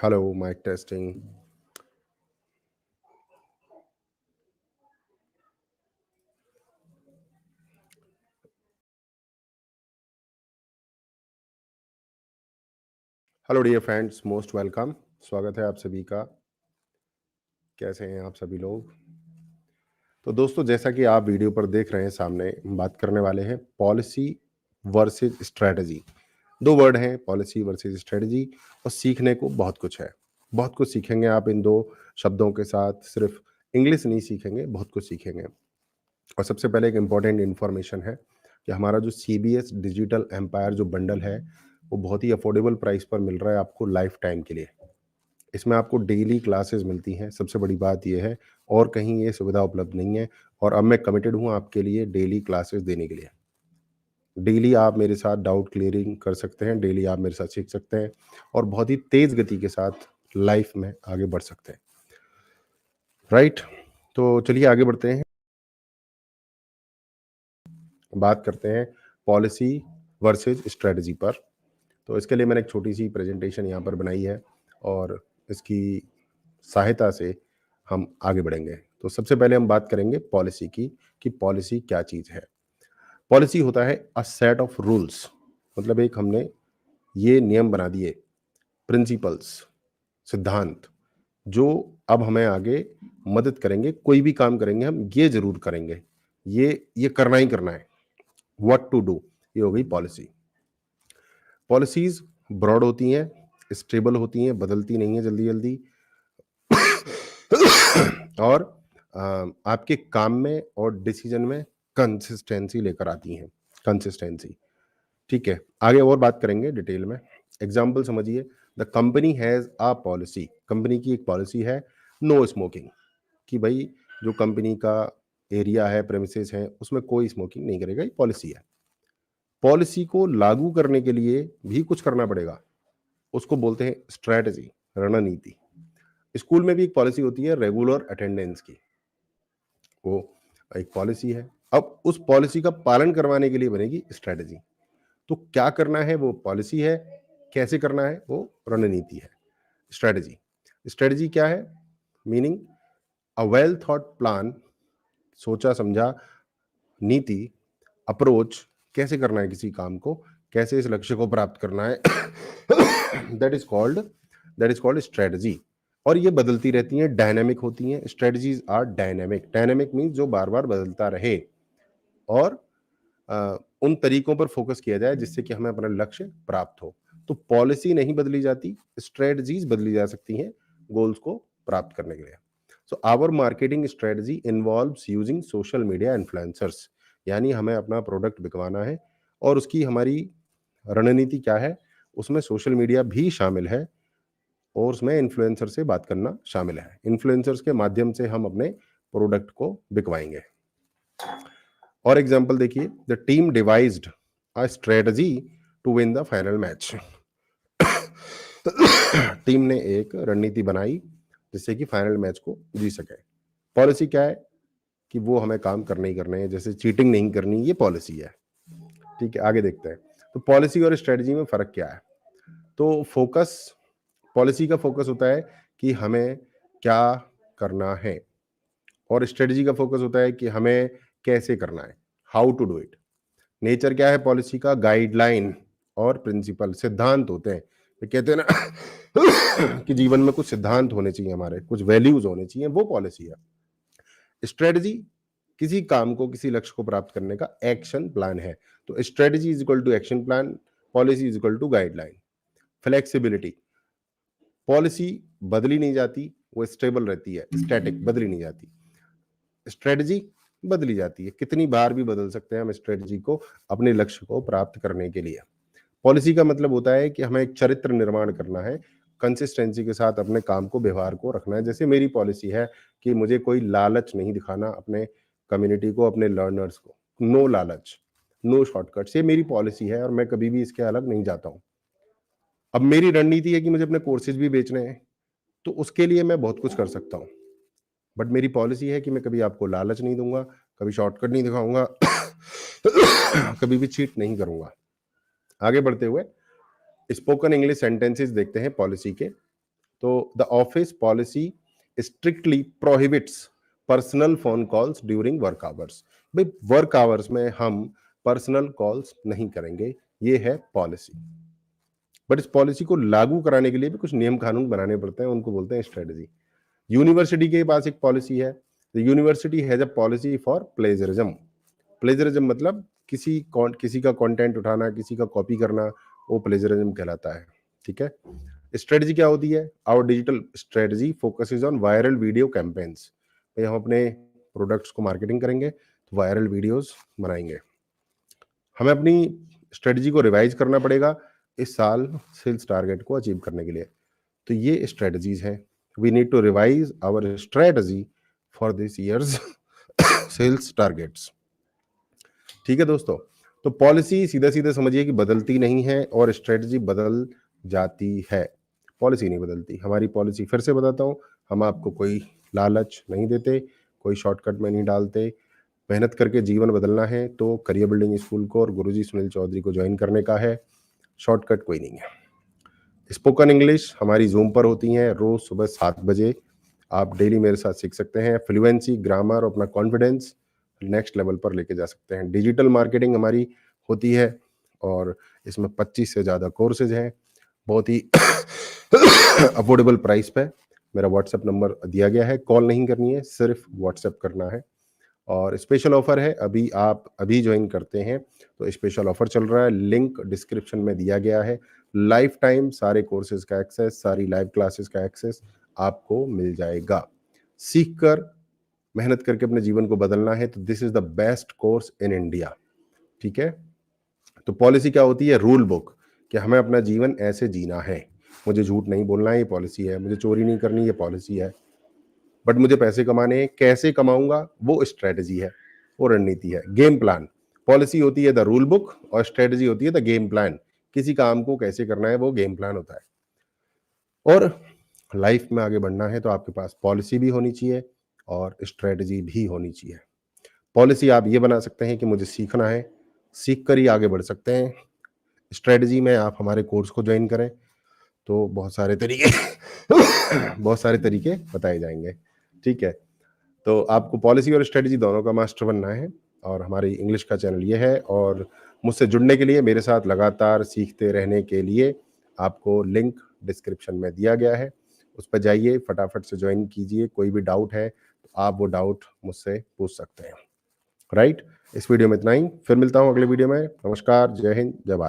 Hello, mic testing. Hello dear friends, most welcome. स्वागत है आप सभी का। कैसे हैं आप सभी लोग? तो दोस्तों, जैसा कि आप वीडियो पर देख रहे हैं, सामने हम बात करने वाले हैं पॉलिसी वर्सेस स्ट्रेटजी। दो वर्ड हैं, पॉलिसी वर्सेस स्ट्रेटजी, और सीखने को बहुत कुछ है। बहुत कुछ सीखेंगे आप इन दो शब्दों के साथ। सिर्फ इंग्लिश नहीं सीखेंगे, बहुत कुछ सीखेंगे। और सबसे पहले एक इम्पॉर्टेंट इन्फॉर्मेशन है कि हमारा जो CBS डिजिटल एम्पायर जो बंडल है, वो बहुत ही अफोर्डेबल प्राइस पर मिल रहा है आपको लाइफ टाइम के लिए। इसमें आपको डेली क्लासेस मिलती हैं, सबसे बड़ी बात ये है, और कहीं ये सुविधा उपलब्ध नहीं है। और अब मैं कमिटेड हूँ आपके लिए डेली क्लासेस देने के लिए। डेली आप मेरे साथ डाउट क्लियरिंग कर सकते हैं, डेली आप मेरे साथ सीख सकते हैं, और बहुत ही तेज़ गति के साथ लाइफ में आगे बढ़ सकते हैं। राइट? तो चलिए आगे बढ़ते हैं। बात करते हैं पॉलिसी वर्सेस स्ट्रेटजी पर। तो इसके लिए मैंने एक छोटी सी प्रेजेंटेशन यहाँ पर बनाई है, और इसकी सहायता से हम आगे बढ़ेंगे। तो सबसे पहले हम बात करेंगे पॉलिसी की, कि पॉलिसी क्या चीज़ है। पॉलिसी होता है अ सेट ऑफ रूल्स, मतलब एक हमने ये नियम बना दिए, प्रिंसिपल्स, सिद्धांत, जो अब हमें आगे मदद करेंगे। कोई भी काम करेंगे हम ये जरूर करेंगे, ये करना ही करना है। व्हाट टू डू, ये हो गई पॉलिसी। पॉलिसीज ब्रॉड होती हैं, स्टेबल होती हैं, बदलती नहीं है जल्दी जल्दी, और आपके काम में और डिसीजन में कंसिस्टेंसी लेकर आती हैं। कंसिस्टेंसी, ठीक है। आगे और बात करेंगे डिटेल में। एग्जाम्पल समझिए, the company has a policy. Company की एक पॉलिसी है, नो स्मोकिंग, कि भाई जो कंपनी का एरिया है, प्रेमिसेस है, उसमें कोई स्मोकिंग नहीं करेगा, ये पॉलिसी है। पॉलिसी को लागू करने के लिए भी कुछ करना पड़ेगा, उसको बोलते हैं स्ट्रैटेजी, रणनीति। स्कूल में भी एक पॉलिसी होती है रेगुलर अटेंडेंस की, वो एक पॉलिसी है। अब उस पॉलिसी का पालन करवाने के लिए बनेगी स्ट्रैटेजी। तो क्या करना है वो पॉलिसी है, कैसे करना है वो रणनीति है। स्ट्रैटेजी, स्ट्रैटेजी क्या है? Meaning a well thought plan, सोचा समझा नीति, अप्रोच, कैसे करना है किसी काम को, कैसे इस लक्ष्य को प्राप्त करना है, दैट इज कॉल्ड स्ट्रेटजी। और ये बदलती रहती हैं, डायनेमिक होती हैं। Strategies are dynamic. Dynamic means जो बार बार बदलता रहे, और उन तरीकों पर फोकस किया जाए जिससे कि हमें अपना लक्ष्य प्राप्त हो। तो पॉलिसी नहीं बदली जाती, स्ट्रेटजीज बदली जा सकती हैं गोल्स को प्राप्त करने के लिए। So our marketing strategy involves using social media influencers, यानी हमें अपना प्रोडक्ट बिकवाना है, और उसकी हमारी रणनीति क्या है? उसमें सोशल मीडिया भी शामिल है, और उसमें इन्फ्लुएंसर से बात करना शामिल है। इन्फ्लुएंसर्स के माध्यम से हम अपने प्रोडक्ट को बिकवाएंगे। और एग्जांपल देखिए, the team devised a strategy to win the final match. Team ने एक रणनीति बनाई जिससे कि फाइनल मैच को जीत सके। पॉलिसी क्या है? कि वो हमें काम करने ही करने हैं, जैसे चीटिंग नहीं करनी, ये पॉलिसी है। ठीक है, आगे देखते हैं। तो पॉलिसी और स्ट्रेटजी में फर्क क्या है? तो फोकस, पॉलिसी का फोकस होता है कि हमें क्या करना है, और स्ट्रेटजी का फोकस होता है कि हमें कैसे करना है, how to do it. Nature क्या है पॉलिसी का? गाइडलाइन और प्रिंसिपल, सिद्धांत होते हैं। ये कहते हैं ना कि जीवन में कुछ सिद्धांत होने चाहिए, हमारे कुछ वैल्यूज होने चाहिए, वो पॉलिसी है। स्ट्रेटजी किसी काम को, किसी लक्ष्य को प्राप्त करने का एक्शन प्लान है। तो strategy is equal to action plan, policy is equal to guideline. Flexibility, policy बदली नहीं जाती, वो स्टेबल रहती है, स्टैटिक, बदली नहीं जाती। स्ट्रेटजी बदली जाती है, कितनी बार भी बदल सकते हैं हम स्ट्रेटजी को अपने लक्ष्य को प्राप्त करने के लिए। पॉलिसी का मतलब होता है कि हमें एक चरित्र निर्माण करना है, कंसिस्टेंसी के साथ अपने काम को, व्यवहार को रखना है। जैसे मेरी पॉलिसी है कि मुझे कोई लालच नहीं दिखाना अपने कम्युनिटी को, अपने लर्नर्स को। नो लालच, नो शॉर्टकट्स, ये मेरी पॉलिसी है, और मैं कभी भी इसके अलग नहीं जाता हूँ। अब मेरी रणनीति है कि मुझे अपने कोर्सेज भी बेचने हैं, तो उसके लिए मैं बहुत कुछ कर सकता हूँ, बट मेरी पॉलिसी है कि मैं कभी आपको लालच नहीं दूंगा, कभी शॉर्टकट नहीं दिखाऊंगा, कभी भी चीट नहीं करूंगा। आगे बढ़ते हुए स्पोकन इंग्लिश सेंटेंसेस देखते हैं पॉलिसी के। तो the office policy strictly prohibits personal phone calls during work hours. भाई वर्क आवर्स में हम पर्सनल कॉल्स नहीं करेंगे, ये है पॉलिसी। बट इस पॉलिसी को लागू कराने के लिए भी कुछ नियम कानून बनाने पड़ते हैं, उनको बोलते हैं स्ट्रेटजी। यूनिवर्सिटी के पास एक पॉलिसी है, the university has a policy for plagiarism. Plagiarism मतलब किसी का कंटेंट उठाना, किसी का कॉपी करना, वो प्लेजरिज्म कहलाता है। ठीक है, स्ट्रेटजी क्या होती है? Our digital strategy focuses on viral video campaigns. हम अपने प्रोडक्ट्स को मार्केटिंग करेंगे तो वायरल वीडियोस बनाएंगे। हमें अपनी स्ट्रेटजी को रिवाइज करना पड़ेगा इस साल सेल्स टारगेट को अचीव करने के लिए। तो ये स्ट्रेटजीज हैं। We need to revise our strategy for this year's sales targets. ठीक है दोस्तों, तो पॉलिसी सीधे सीधे समझिए कि बदलती नहीं है और स्ट्रेटजी बदल जाती है। पॉलिसी नहीं बदलती। हमारी पॉलिसी फिर से बताता हूँ, हम आपको कोई लालच नहीं देते, कोई शॉर्टकट में नहीं डालते। मेहनत करके जीवन बदलना है तो करियर बिल्डिंग स्कूल को और गुरुजी सुनील चौधरी को ज्वाइन करने का है, शॉर्टकट कोई नहीं है। स्पोकन इंग्लिश हमारी जूम पर होती हैं रोज सुबह 7 बजे। आप डेली मेरे साथ सीख सकते हैं। फ्लुएंसी, ग्रामर, अपना कॉन्फिडेंस नेक्स्ट लेवल पर लेके जा सकते हैं। डिजिटल मार्केटिंग हमारी होती है और इसमें 25 से ज़्यादा कोर्सेज हैं, बहुत ही अफोर्डेबल प्राइस पे। मेरा व्हाट्सएप नंबर दिया गया है, कॉल नहीं करनी है, सिर्फ व्हाट्सएप करना है। और स्पेशल ऑफर है, आप अभी ज्वाइन करते हैं तो स्पेशल ऑफर चल रहा है, लिंक डिस्क्रिप्शन में दिया गया है। लाइफ टाइम सारे कोर्सेज का एक्सेस, सारी लाइव क्लासेस का एक्सेस आपको मिल जाएगा। सीख कर मेहनत करके अपने जीवन को बदलना है तो this is the best course in India. ठीक है, तो पॉलिसी क्या होती है? रूल बुक, कि हमें अपना जीवन ऐसे जीना है। मुझे झूठ नहीं बोलना है, ये पॉलिसी है। मुझे चोरी नहीं करनी, ये पॉलिसी है। बट मुझे पैसे कमाने हैं, कैसे कमाऊंगा, वो स्ट्रेटजी है, वो रणनीति है। गेम प्लान, पॉलिसी होती है द रूल बुक और स्ट्रेटजी होती है द गेम प्लान। किसी काम को कैसे करना है वो गेम प्लान होता है। और लाइफ में आगे बढ़ना है तो आपके पास पॉलिसी भी होनी चाहिए और स्ट्रेटजी भी होनी चाहिए। पॉलिसी आप ये बना सकते हैं कि मुझे सीखना है, सीख कर ही आगे बढ़ सकते हैं। स्ट्रेटजी में आप हमारे कोर्स को ज्वाइन करें तो बहुत सारे तरीके बहुत सारे तरीके बताए जाएंगे। ठीक है, तो आपको पॉलिसी और स्ट्रेटजी दोनों का मास्टर बनना है और हमारी इंग्लिश का चैनल ये है। और मुझसे जुड़ने के लिए, मेरे साथ लगातार सीखते रहने के लिए आपको लिंक डिस्क्रिप्शन में दिया गया है, उस पर जाइए, फटाफट से ज्वाइन कीजिए। कोई भी डाउट है तो आप वो डाउट मुझसे पूछ सकते हैं। राइट, इस वीडियो में इतना ही, फिर मिलता हूँ अगले वीडियो में। नमस्कार, जय हिंद, जय भारत।